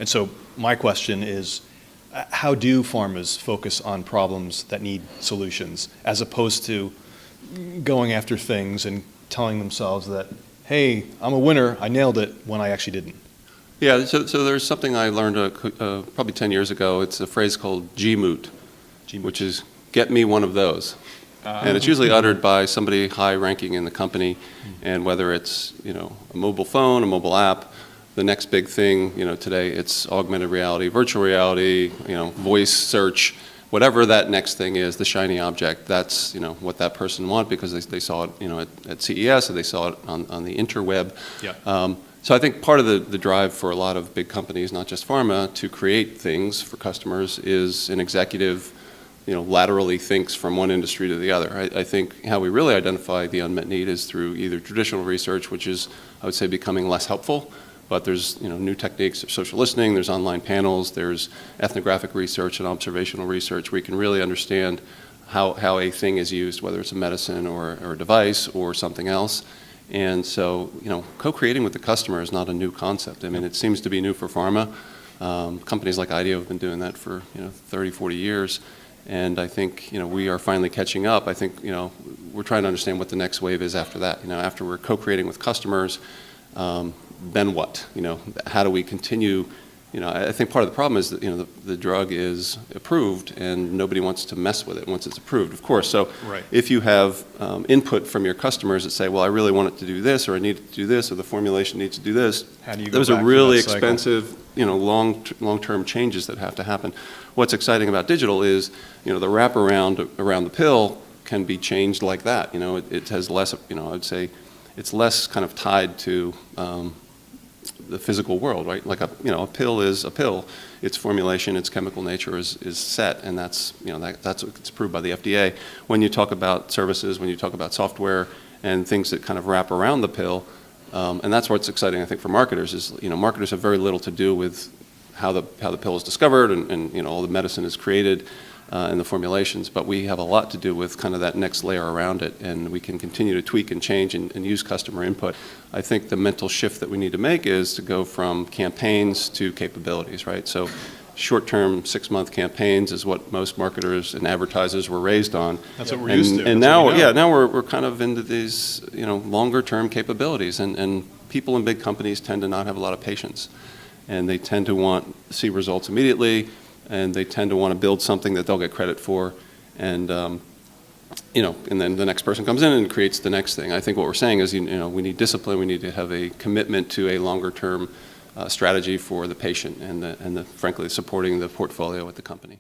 And so my question is, how do pharmas focus on problems that need solutions as opposed to going after things and telling themselves that, hey, I'm a winner, I nailed it, when I actually didn't? Yeah, so there's something I learned probably 10 years ago. It's a phrase called GMOOT, which is get me one of those. And it's usually uttered by somebody high-ranking in the company, and whether it's a mobile phone, a mobile app, the next big thing today it's augmented reality, virtual reality, voice search, whatever that next thing is, the shiny object. That's what that person wants because they saw it at CES or they saw it on the interweb. Yeah. So I think part of the drive for a lot of big companies, not just pharma, to create things for customers is an executive laterally thinks from one industry to the other. I think how we really identify the unmet need is through either traditional research, which is, I would say, becoming less helpful, but there's new techniques of social listening, there's online panels, there's ethnographic research and observational research where you can really understand how a thing is used, whether it's a medicine or a device or something else. And so, co-creating with the customer is not a new concept. I mean, it seems to be new for pharma. Companies like IDEO have been doing that for 30, 40 years. And I think we are finally catching up. I think we're trying to understand what the next wave is after that. After we're co-creating with customers, then what? How do we continue? I think part of the problem is that the drug is approved and nobody wants to mess with it once it's approved, of course. So Right. If you have input from your customers that say, well, I really want it to do this, or I need it to do this, or the formulation needs to do this, How do you go those back are to really that cycle? expensive, long-term changes that have to happen. What's exciting about digital is, the wraparound around the pill can be changed like that. It has less, I would say, it's less kind of tied to the physical world, right? Like a pill is a pill. Its formulation, its chemical nature is set, and that's what's approved by the FDA. When you talk about services, when you talk about software and things that kind of wrap around the pill, and that's what's exciting, I think, for marketers is, marketers have very little to do with how the pill is discovered and all the medicine is created and the formulations, but we have a lot to do with kind of that next layer around it, and we can continue to tweak and change and use customer input. I think the mental shift that we need to make is to go from campaigns to capabilities, right? So short-term 6-month campaigns is what most marketers and advertisers were raised on. That's what we're used to. And That's now, what we know. now we're kind of into these, longer-term capabilities, and people in big companies tend to not have a lot of patience, and they tend to want to see results immediately, and they tend to want to build something that they'll get credit for, and and then the next person comes in and creates the next thing. I think what we're saying is, we need discipline. We need to have a commitment to a longer-term strategy for the patient, and frankly, supporting the portfolio at the company.